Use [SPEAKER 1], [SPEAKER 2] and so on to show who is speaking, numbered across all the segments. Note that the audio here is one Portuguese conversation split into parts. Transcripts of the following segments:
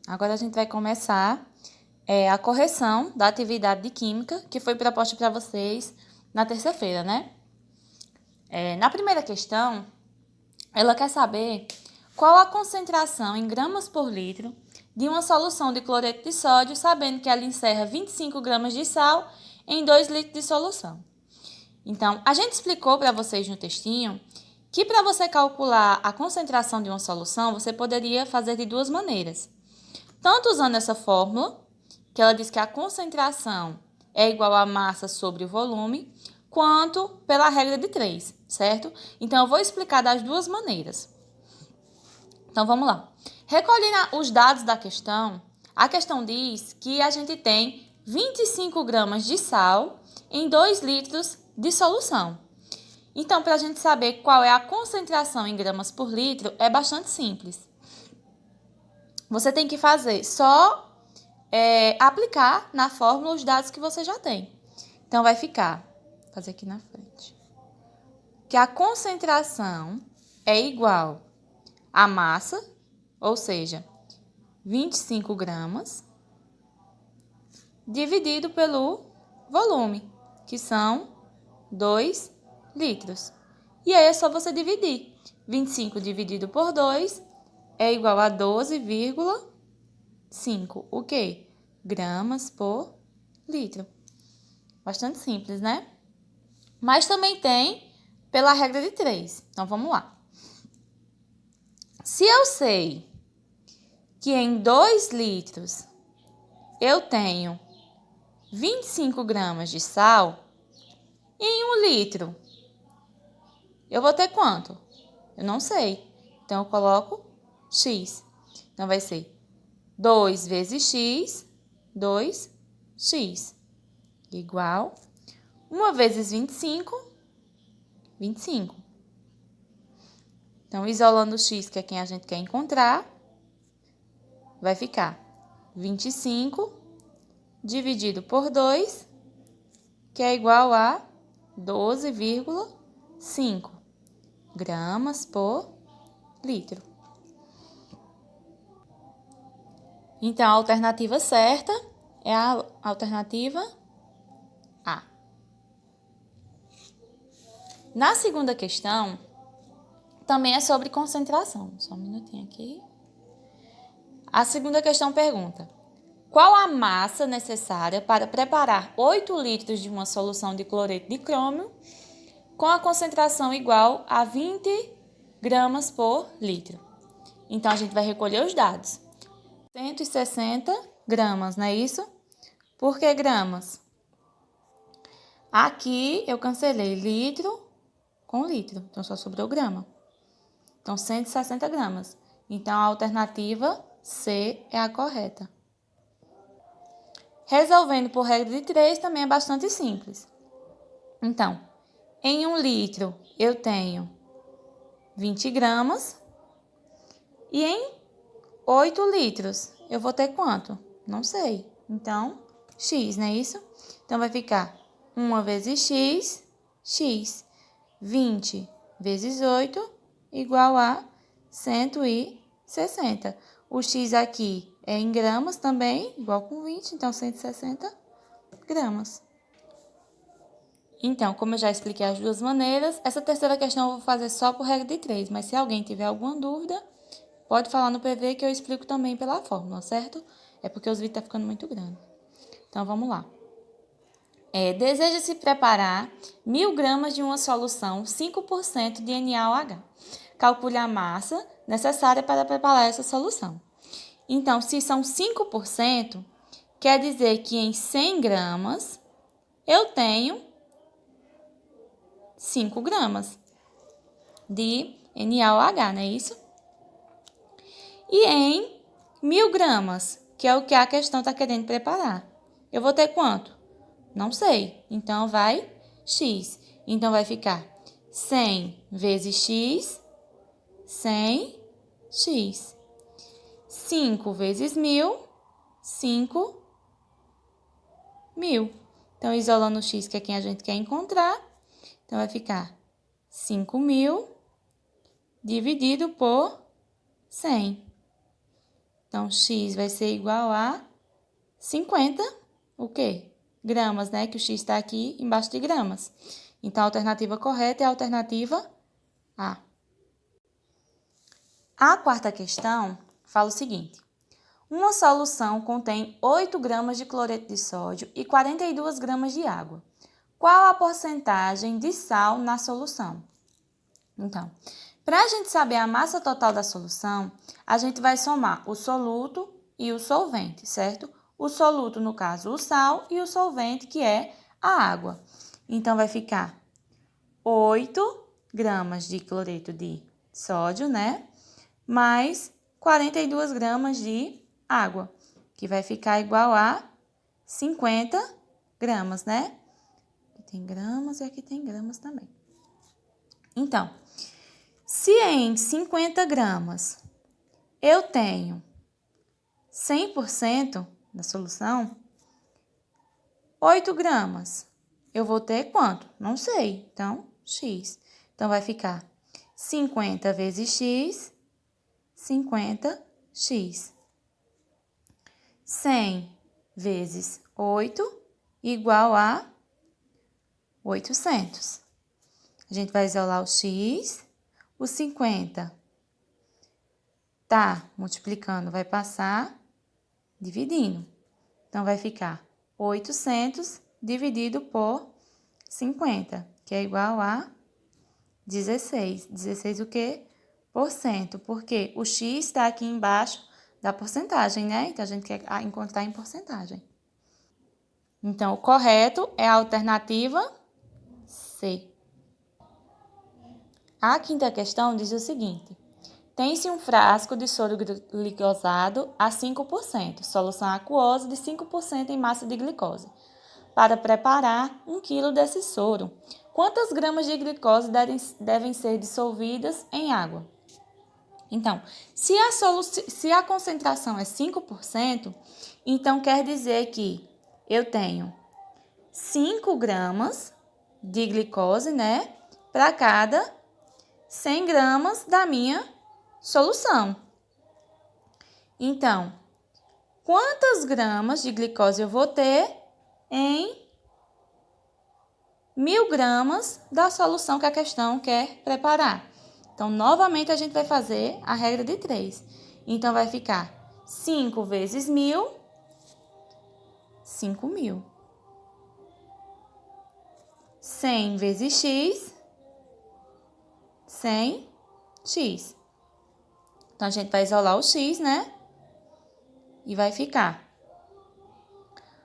[SPEAKER 1] Agora a gente vai começar a correção da atividade de química que foi proposta para vocês na terça-feira, né? Na primeira questão, ela quer saber qual a concentração em gramas por litro de uma solução de cloreto de sódio, sabendo que ela encerra 25 gramas de sal em 2 litros de solução. Então, a gente explicou para vocês no textinho que para você calcular a concentração de uma solução, você poderia fazer de duas maneiras. Tanto usando essa fórmula, que ela diz que a concentração é igual à massa sobre o volume, quanto pela regra de 3, certo? Então, eu vou explicar das duas maneiras. Então, vamos lá. Recolhendo os dados da questão, a questão diz que a gente tem 25 gramas de sal em 2 litros de solução. Então, para a gente saber qual é a concentração em gramas por litro, é bastante simples. Você tem que fazer só aplicar na fórmula os dados que você já tem. Então, vai ficar, vou fazer aqui na frente, que a concentração é igual à massa, ou seja, 25 gramas, dividido pelo volume, que são 2 litros. E aí é só você dividir. 25 dividido por 2 é igual a 12,5. O quê? Gramas por litro. Bastante simples, né? Mas também tem pela regra de 3. Então, vamos lá. Se eu sei que em 2 litros eu tenho 25 gramas de sal, em 1 litro eu vou ter quanto? Eu não sei. Então, eu coloco x. Então, vai ser 2 vezes x, 2x, igual 1 vezes 25, 25. Então, isolando o x, que é quem a gente quer encontrar, vai ficar 25 dividido por 2, que é igual a 12,5 gramas por litro. Então, a alternativa certa é a alternativa A. Na segunda questão, também é sobre concentração. Só um minutinho aqui. A segunda questão pergunta: qual a massa necessária para preparar 8 litros de uma solução de cloreto de crômio com a concentração igual a 20 gramas por litro? Então, a gente vai recolher os dados. 160 gramas, não é isso? Por que gramas? Aqui eu cancelei litro com litro, então só sobrou grama. Então, 160 gramas. Então, a alternativa C é a correta. Resolvendo por regra de 3 também é bastante simples. Então, em 1 litro eu tenho 20 gramas e em 8 litros eu vou ter quanto? Não sei. Então, x, não é isso? Então, vai ficar 1 vezes x, x. 20 vezes 8 igual a 160. O x aqui é em gramas também, igual com 20, então 160 gramas. Então, como eu já expliquei as duas maneiras, essa terceira questão eu vou fazer só por regra de 3, mas se alguém tiver alguma dúvida, pode falar no PV que eu explico também pela fórmula, certo? É porque os vídeos estão ficando muito grandes. Então, vamos lá. Deseja-se preparar 1.000 gramas de uma solução 5% de NaOH. Calcule a massa necessária para preparar essa solução. Então, se são 5%, quer dizer que em 100 gramas eu tenho 5 gramas de NaOH, não é isso? E em 1.000 gramas, que é o que a questão está querendo preparar, eu vou ter quanto? Não sei. Então, vai x. Então, vai ficar 100 vezes x, 100x. 5 vezes 1.000, 5.000. Então, isolando o x, que é quem a gente quer encontrar, então, vai ficar 5.000 dividido por 100. Então, X vai ser igual a 50, o quê? Gramas, né? Que o X está aqui embaixo de gramas. Então, a alternativa correta é a alternativa A. A quarta questão fala o seguinte. Uma solução contém 8 gramas de cloreto de sódio e 42 gramas de água. Qual a porcentagem de sal na solução? Então, para a gente saber a massa total da solução, a gente vai somar o soluto e o solvente, certo? O soluto, no caso, o sal, e o solvente, que é a água. Então, vai ficar 8 gramas de cloreto de sódio, né? Mais 42 gramas de água, que vai ficar igual a 50 gramas, né? Aqui tem gramas e aqui tem gramas também. Então, se em 50 gramas eu tenho 100% da solução, 8 gramas, eu vou ter quanto? Não sei. Então, X. Então, vai ficar 50 vezes X, 50x. 100 vezes 8 igual a 800. A gente vai isolar o x, o 50 tá multiplicando, vai passar dividindo. Então, vai ficar 800 dividido por 50, que é igual a 16. 16 o quê? Por cento, porque o x está aqui embaixo da porcentagem, né? Então, a gente quer encontrar em porcentagem. Então, o correto é a alternativa C. A quinta questão diz o seguinte. Tem-se um frasco de soro glicosado a 5%, solução aquosa de 5% em massa de glicose. Para preparar 1 kg desse soro, quantas gramas de glicose devem ser dissolvidas em água? Então, se a concentração é 5%, então quer dizer que eu tenho 5 gramas de glicose, né, para cada 100 gramas da minha solução. Então, quantas gramas de glicose eu vou ter em 1.000 gramas da solução que a questão quer preparar? Então, novamente, a gente vai fazer a regra de 3. Então, vai ficar 5 vezes 1.000, 5.000. 100 vezes x, 100x. Então, a gente vai isolar o x, né? E vai ficar.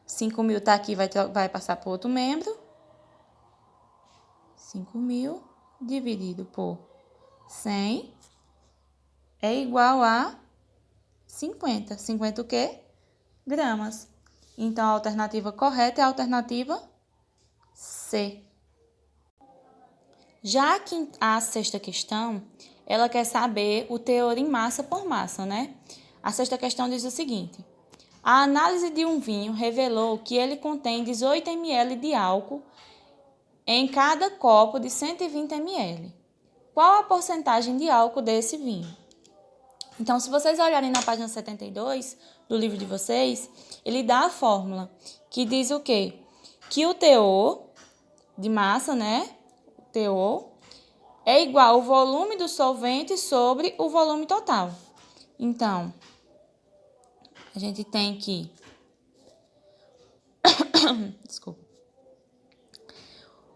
[SPEAKER 1] 5.000 tá aqui, vai passar para outro membro. 5.000 dividido por 100 é igual a 50. 50 o quê? Gramas. Então, a alternativa correta é a alternativa C. Já que a sexta questão, ela quer saber o teor em massa por massa, né? A sexta questão diz o seguinte. A análise de um vinho revelou que ele contém 18 ml de álcool em cada copo de 120 ml. Qual a porcentagem de álcool desse vinho? Então, se vocês olharem na página 72 do livro de vocês, ele dá a fórmula, que diz o quê? Que o teor de massa, né? O teor é igual ao volume do solvente sobre o volume total. Então, a gente tem que... Desculpa.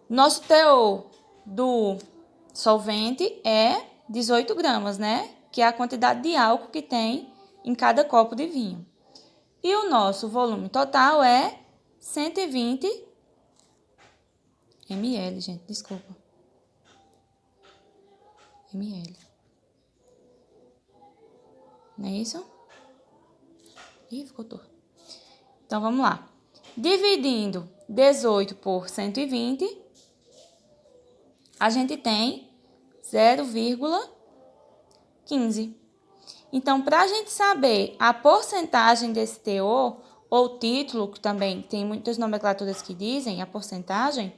[SPEAKER 1] Nosso teor do solvente é 18 gramas, né? Que é a quantidade de álcool que tem em cada copo de vinho. E o nosso volume total é 120 ml, gente, desculpa. ml. Não é isso? Ih, ficou torto. Então, vamos lá. Dividindo 18 por 120, a gente tem 0,15. Então, para a gente saber a porcentagem desse teor, ou título, que também tem muitas nomenclaturas que dizem a porcentagem,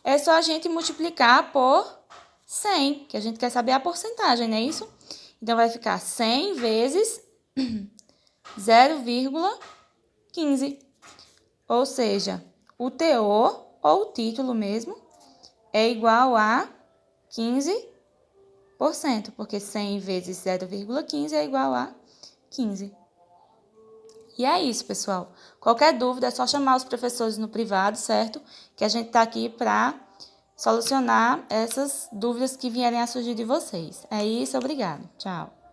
[SPEAKER 1] é só a gente multiplicar por 100, que a gente quer saber a porcentagem, não é isso? Então, vai ficar 100 vezes 0,15. Ou seja, o teor, ou o título mesmo, é igual a 15%, porque 100 vezes 0,15 é igual a 15. E é isso, pessoal. Qualquer dúvida é só chamar os professores no privado, certo? Que a gente está aqui para solucionar essas dúvidas que vierem a surgir de vocês. É isso, obrigado. Tchau.